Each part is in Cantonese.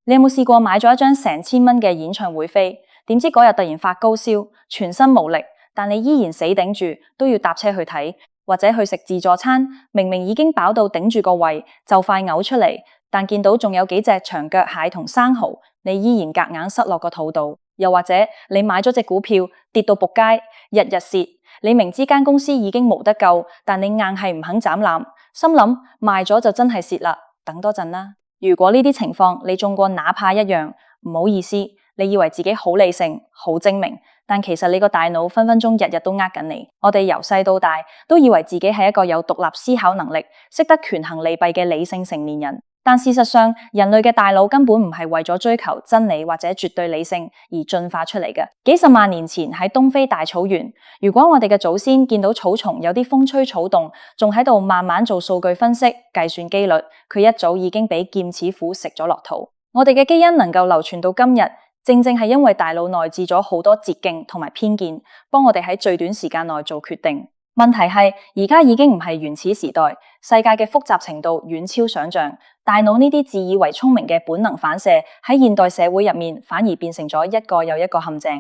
你有冇試過買咗一張成千蚊嘅演唱會飛，點知嗰日突然發高燒，全身無力，但你依然死頂住都要搭車去睇，或者去食自助餐，明明已經飽到頂住個胃，就快嘔出嚟，但見到仲有幾隻長腳蟹同生蠔，你依然夾硬塞落個肚度。又或者你買咗隻股票跌到仆街，日日蝕，你明知間公司已經冇得救，但你硬係唔肯斬纜，心諗賣咗就真係蝕啦，等多陣啦。如果呢啲情況你中過哪怕一樣，唔好意思，你以為自己好理性好精明，但其實你個大腦分分鐘日日都呃緊你。我哋由細到大都以為自己係一個有獨立思考能力、識得權衡利弊嘅理性成年人，但事實上人類嘅大腦根本唔係為咗追求真理或者絕對理性而進化出嚟嘅。幾十萬年前喺東非大草原，如果我哋嘅祖先見到草叢有啲風吹草動，仲喺度慢慢做數據分析、計算機率，佢一早已經俾劍齒虎食咗落肚。我哋嘅基因能夠流傳到今日，正正係因為大腦內置咗好多捷徑同埋偏見，幫我哋喺最短時間內做決定。問題係而家已經唔係原始時代，世界嘅複雜程度遠超想象，大腦呢啲自以為聰明嘅本能反射喺現代社會入面反而變成咗一個又一個陷阱。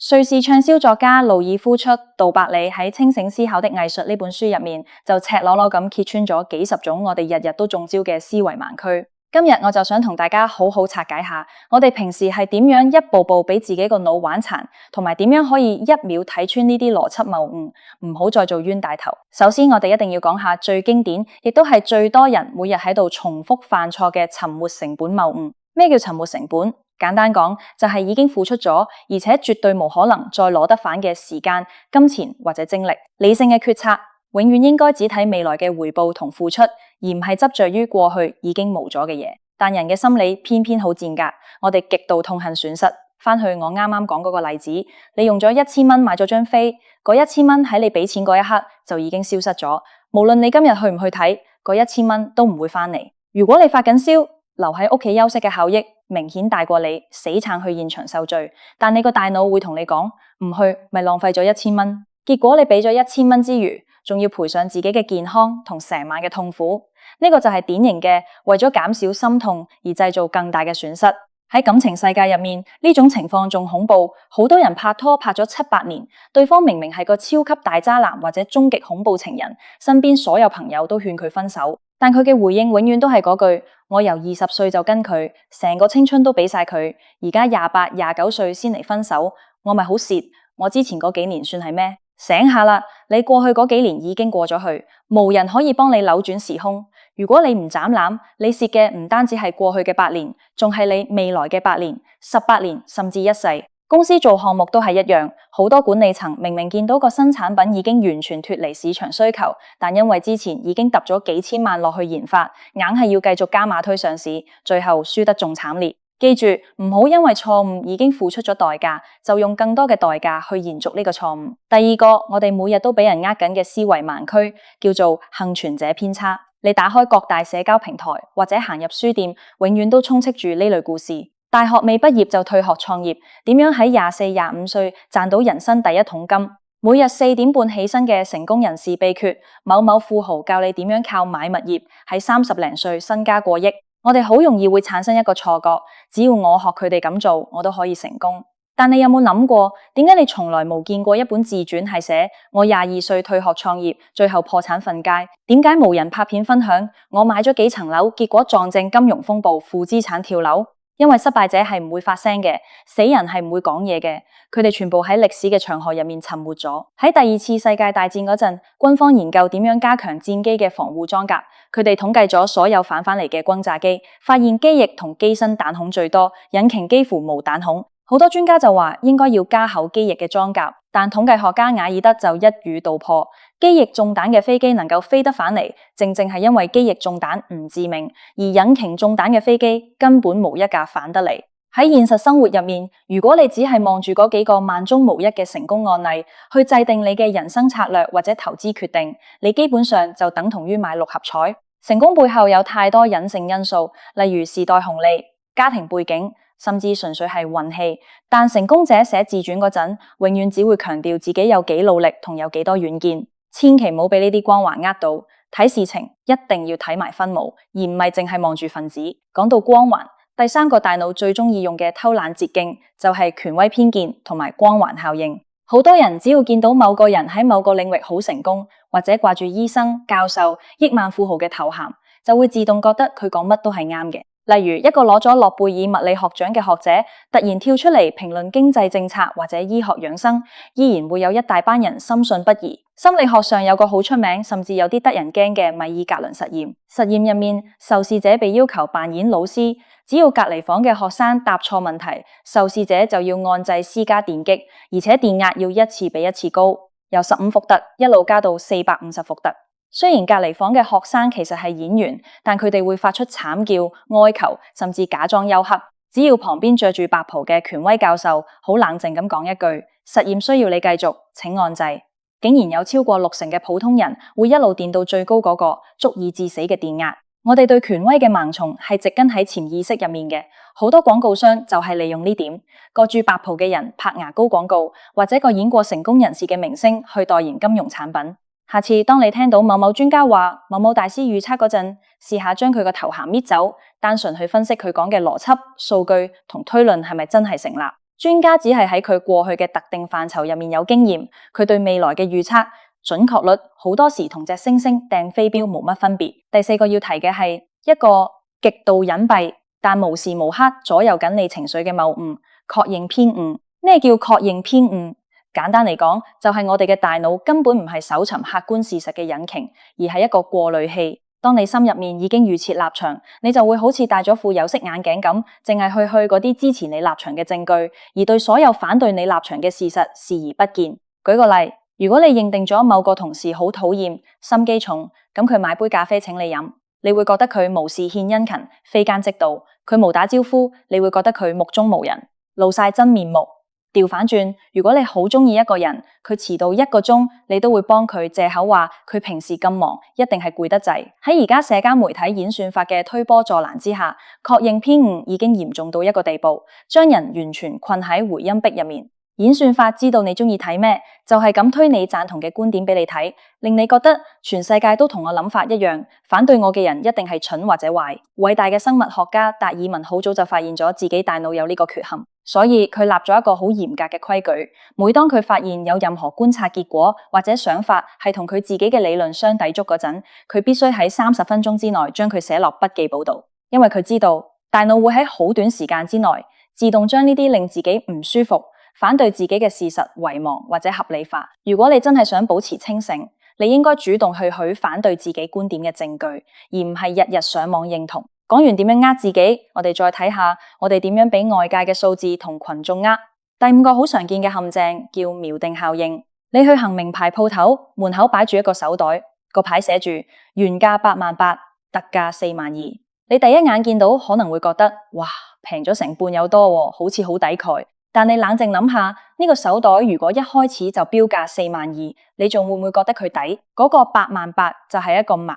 瑞士暢銷作家路爾夫出杜伯里喺《清醒思考的藝術》呢本書入面就赤裸裸咁揭穿咗幾十種我哋日日都中招嘅思維盲區。今日我就想同大家好好拆解下，我哋平時係點樣一步步俾自己個腦玩殘，同埋點樣可以一秒睇穿呢啲邏輯謬誤，唔好再做冤大頭。首先，我哋一定要講下最經典，亦都係最多人每日喺度重複犯錯嘅沉沒成本謬誤。咩叫沉沒成本？簡單講，就係已經付出咗，而且絕對冇可能再攞得返嘅時間、金錢或者精力。理性嘅決策永遠應該只睇未來嘅回報同付出，而唔係執着於過去已經冇咗嘅嘢。但人嘅心理偏偏好賤格，我哋極度痛恨損失。翻去我啱啱講嗰個例子，你用咗1000蚊買咗張飛，嗰1000蚊喺你俾錢嗰一刻就已經消失咗。無論你今日去唔去睇，嗰1000蚊都唔會翻嚟。如果你發緊燒，留喺屋企休息嘅效益明顯大過你死撐去現場受罪，但你個大腦會同你講唔去，咪浪費咗1000蚊。結果你俾咗1000蚊之餘，仲要賠上自己嘅健康同成晚嘅痛苦，呢個就係典型嘅為咗減少心痛而製造更大嘅損失。喺感情世界入面，呢種情況仲恐怖，好多人拍拖拍咗7-8年，對方明明係個超級大渣男或者終極恐怖情人，身邊所有朋友都勸佢分手，但佢嘅回應永遠都係嗰句：我由20歲就跟佢，成個青春都俾晒佢，而家28、29歲先嚟分手，我咪好蝕？我之前嗰幾年算係咩？醒下啦，你過去嗰幾年已經過咗去，無人可以幫你扭轉時空。如果你唔斬纜，你蝕嘅唔單止係過去嘅8年，仲係你未來嘅8年、18年，甚至一世。公司做項目都係一樣，好多管理層明明見到個新產品已經完全脫離市場需求，但因為之前已經揼咗幾千萬落去研發，硬係要繼續加碼推上市，最後輸得仲慘烈。記住，唔好因為錯誤已經付出咗代價，就用更多嘅代價去延續呢個錯誤。第二個，我哋每日都俾人呃緊嘅思維盲區，叫做幸存者偏差。你打開各大社交平台或者行入書店，永遠都充斥住呢類故事。大學未畢業就退學創業，點樣喺24、25歲賺到人生第一桶金？每日4點半起身嘅成功人士秘訣，某某富豪教你點樣靠買物業喺30零歲身家過億。我哋好容易會產生一個錯覺，只要我學佢哋咁做，我都可以成功。但你有冇諗過，點解你從來冇見過一本自傳係寫我22歲退學創業，最後破產瞓街？點解冇人拍片分享我買咗幾層樓，結果撞正金融風暴，負資產跳樓？因為失敗者係唔會發聲嘅，死人係唔會講嘢嘅，佢哋全部喺歷史嘅長河入面沉沒咗。喺第二次世界大戰嗰陣，軍方研究點樣加強戰機嘅防護裝甲，佢哋統計咗所有返嚟嘅轟炸機，發現機翼同機身彈孔最多，引擎幾乎無彈孔。好多專家就話應該要加厚機翼嘅裝甲，但統計學家瓦爾德就一語道破，機翼中彈嘅飛機能夠飛得返嚟，正正係因為機翼中彈唔致命，而引擎中彈嘅飛機根本無一架返得嚟。喺現實生活入面，如果你只係望住嗰幾個萬中無一嘅成功案例，去制定你嘅人生策略或者投資決定，你基本上就等同於買6合彩。成功背後有太多隱性因素，例如時代紅利、家庭背景，甚至純粹係運氣。但成功者寫自傳嗰陣，永遠只會強調自己有幾努力同有幾多遠見，千祈唔好俾呢啲光環呃到。睇事情一定要睇埋分母，而唔係淨係望住分子。講到光環，第三個大腦最中意用嘅偷懶捷徑就係權威偏見同埋光環效應。好多人只要見到某個人喺某個領域好成功，或者掛住醫生、教授、億萬富豪嘅頭銜，就會自動覺得佢講乜都係啱嘅。例如一個攞咗諾貝爾物理學獎嘅學者，突然跳出嚟評論經濟政策或者醫學養生，依然會有一大班人深信不疑。心理學上有個好出名，甚至有啲得人驚嘅米爾格倫實驗。實驗入面，受試者被要求扮演老師，只要隔離房嘅學生答錯問題，受試者就要按掣施加電擊，而且電壓要一次比一次高，由15伏特一路加到450伏特。雖然隔離房嘅學生其實係演員，但佢哋會發出慘叫、哀求，甚至假裝休克。只要旁邊着住白袍嘅權威教授好冷靜咁講一句，實驗需要你繼續，請按掣，竟然有超過60%嘅普通人會一路電到最高嗰個足以致死嘅電壓。我哋對權威嘅盲從係植根喺潛意識入面嘅，好多廣告商就係利用呢點，個住白袍嘅人拍牙膏廣告，或者個演過成功人士嘅明星去代言金融產品。下次當你聽到某某專家話某某大師預測嗰陣，試下將佢個頭銜搣走，單純去分析佢講嘅邏輯、數據同推論係咪真係成立。專家只係喺佢過去嘅特定範疇入面有經驗，佢對未來嘅預測準確率好多時同隻猩猩掟飛鏢冇乜分別。第四個要提嘅係一個極度隱蔽但無時無刻左右緊你情緒嘅謬誤——確認偏誤。咩叫確認偏誤？簡單嚟講，就係我哋嘅大腦根本唔係搜尋客觀事實嘅引擎，而係一個過濾器。當你心入面已經預設立場，你就會好似戴咗副有色眼鏡咁，淨係去嗰啲支持你立場嘅證據，而對所有反對你立場嘅事實視而不見。舉個例，如果你認定咗某個同事好討厭、心機重，咁佢買杯咖啡請你飲，你會覺得佢無事獻殷勤、非奸即盜；佢無打招呼，你會覺得佢目中無人、露晒真面目。調反轉，如果你好中意一個人，佢遲到1個鐘，你都會幫佢借口話佢平時咁忙，一定係攰得滯。喺而家社交媒體演算法嘅推波助瀾之下，確認偏誤已經嚴重到一個地步，將人完全困喺回音壁入面。演算法知道你中意睇咩，就係咁推你贊同嘅觀點俾你睇，令你覺得全世界都同我諗法一樣，反對我嘅人一定係蠢或者壞。偉大嘅生物學家達爾文好早就發現咗自己大腦有呢個缺陷，所以佢立咗一個好嚴格嘅規矩，每當佢發現有任何觀察結果或者想法係同佢自己嘅理論相抵觸嗰陣，佢必須喺30分鐘之內將佢寫落筆記簿度，因為佢知道大腦會喺好短時間之內自動將呢啲令自己唔舒服、反對自己嘅事實遺忘或者合理化。如果你真係想保持清醒，你應該主動去取反對自己觀點嘅證據，而唔係日日上網認同。講完點樣呃自己，我哋再睇下我哋點樣俾外界嘅數字同群眾呃。第5個好常見嘅陷阱叫錨定效應。你去行名牌鋪頭，門口擺住一個手袋，個牌寫住原價88000，特價42000。你第一眼見到可能會覺得哇，平咗成半有多喎，好似好抵慨。但你冷靜諗下，呢個手袋如果一開始就標價42000，你仲會唔會覺得佢抵？嗰個88000就係一個錨。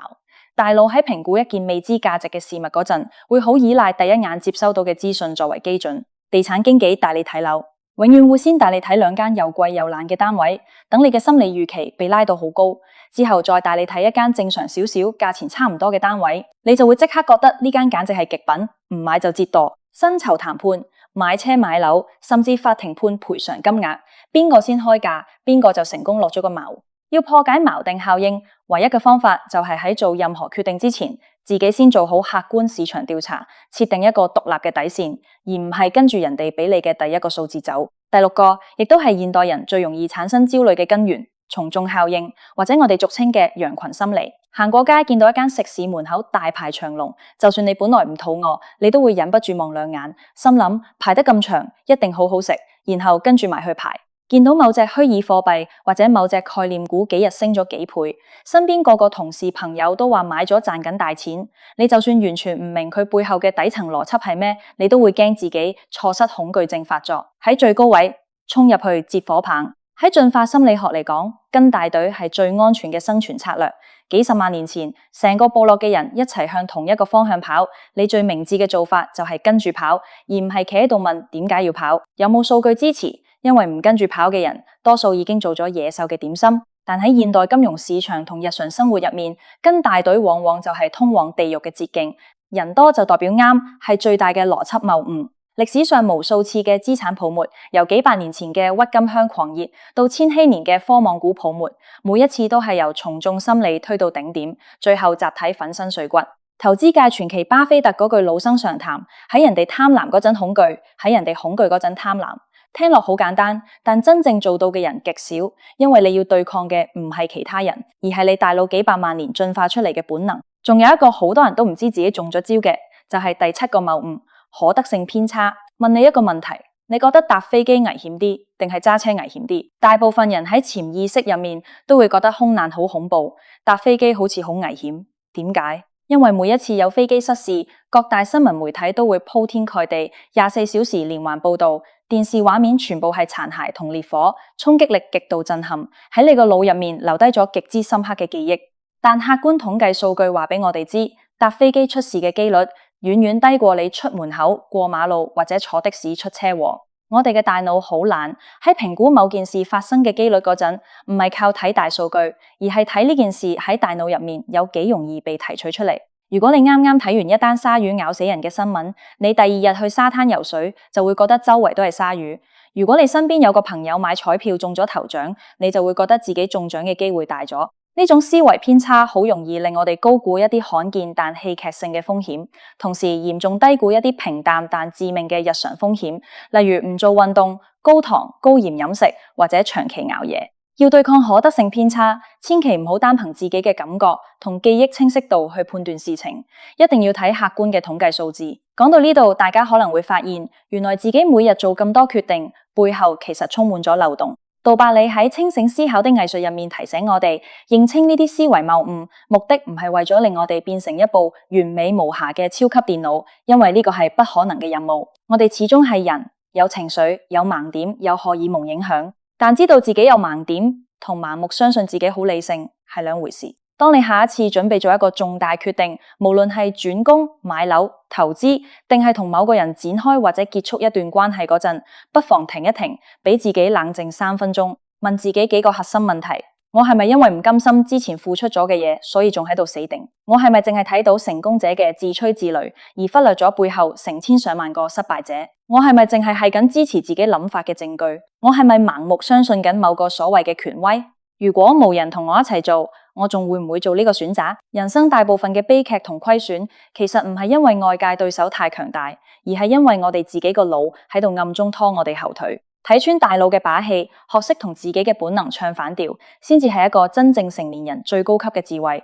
大腦喺評估一件未知價值嘅事物嗰陣，會好依賴第一眼接收到嘅資訊作為基準。地產經紀帶你睇樓，永遠會先帶你睇2間又貴又爛嘅單位，等你嘅心理預期被拉到好高，之後再帶你睇一間正常少少、價錢差唔多嘅單位，你就會即刻覺得呢間簡直係極品，唔買就折墮。薪酬談判、買車買樓，甚至法庭判賠償金額，邊個先開價，邊個就成功落咗個錨。要破解錨定效應，唯一嘅方法就係喺做任何決定之前，自己先做好客觀市場調查，設定一個獨立嘅底線，而唔係跟住人哋俾你嘅第一個數字走。第6個，亦都係現代人最容易產生焦慮嘅根源——從眾效應，或者我哋俗稱嘅羊群心理。行過街見到一間食肆門口大排長龍，就算你本來唔肚餓，你都會忍不住望2眼，心諗排得咁長，一定好好食，然後跟住埋去排。見到某隻虛擬貨幣或者某隻概念股幾日升咗幾倍，身邊個個同事朋友都話買咗賺緊大錢，你就算完全唔明佢背後嘅底層邏輯係咩，你都會驚自己錯失恐懼症發作，喺最高位衝入去接火棒。喺進化心理學嚟講，跟大隊係最安全嘅生存策略。幾十萬年前，成個部落嘅人一齊向同一個方向跑，你最明智嘅做法就係跟住跑，而唔係企喺度問點解要跑，有冇數據支持？因為唔跟住跑嘅人，多數已經做咗野獸嘅點心。但喺現代金融市場同日常生活入面，跟大隊往往就係通往地獄嘅捷徑。人多就代表啱，係最大嘅邏輯謬誤。歷史上無數次嘅資產泡沫，由幾百年前嘅鬱金香狂熱到千禧年嘅科網股泡沫，每一次都係由從眾心理推到頂點，最後集體粉身碎骨。投資界傳奇巴菲特嗰句老生常談：喺人哋貪婪嗰陣恐懼，喺人哋恐懼嗰陣貪婪。聽落好簡單，但真正做到嘅人極少，因為你要對抗嘅唔係其他人，而係你大腦幾百萬年進化出嚟嘅本能。仲有一個好多人都唔知自己中咗招嘅，就係第7個謬誤。可得性偏差。問你一個問題，你覺得搭飛機危險啲定係揸車危險啲？大部分人喺潛意識入面都會覺得空難好恐怖，搭飛機好似好危險。點解？因為每一次有飛機失事，各大新聞媒體都會鋪天蓋地24小時連環報道，電視畫面全部係殘骸同烈火，衝擊力極度震撼，喺你個腦入面留低咗極之深刻嘅記憶。但客觀統計數據話俾我哋知，搭飛機出事嘅機率遠遠低過你出門口、過馬路或者坐的士出車禍。我哋嘅大腦好懶，喺評估某件事發生嘅機率嗰陣，唔係靠睇大數據，而係睇呢件事喺大腦入面有幾容易被提取出嚟。如果你啱啱睇完一單鯊魚咬死人嘅新聞，你第二日去沙灘游水就會覺得周圍都係鯊魚。如果你身邊有個朋友買彩票中咗頭獎，你就會覺得自己中獎嘅機會大咗。呢種思維偏差好容易令我哋高估一啲罕見但戲劇性嘅風險，同時嚴重低估一啲平淡但致命嘅日常風險，例如唔做運動、高糖、高鹽飲食或者長期熬夜。要對抗可得性偏差，千祈唔好單憑自己嘅感覺同記憶清晰度去判斷事情，一定要睇客觀嘅統計數字。講到呢度，大家可能會發現，原來自己每日做咁多決定，背後其實充滿咗漏洞。杜伯里喺清醒思考的藝術入面提醒我哋，認清呢啲思維謬誤，目的唔係為咗令我哋變成一部完美無瑕嘅超級電腦，因為呢個係不可能嘅任務。我哋始終係人，有情緒，有盲點，有荷爾蒙影響，但知道自己有盲點同盲目相信自己好理性係兩回事。當你下一次準備做一個重大決定，無論係轉工、買樓、投資，定係同某個人展開或者結束一段關係嗰陣，不妨停一停，俾自己冷靜3分鐘，問自己幾個核心問題：我係咪因為唔甘心之前付出咗嘅嘢，所以仲喺度死定？我係咪淨係睇到成功者嘅自吹自擂，而忽略咗背後成千上萬個失敗者？我係咪淨係緊支持自己諗法嘅證據？我係咪盲目相信緊某個所謂嘅權威？如果無人同我一齊做，我仲會唔會做呢個選擇？人生大部分嘅悲劇同虧損，其實唔係因為外界對手太強大，而係因為我哋自己個腦喺度暗中拖我哋後腿。睇穿大腦嘅把戲，學識同自己嘅本能唱反調，先至係一個真正成年人最高級嘅智慧。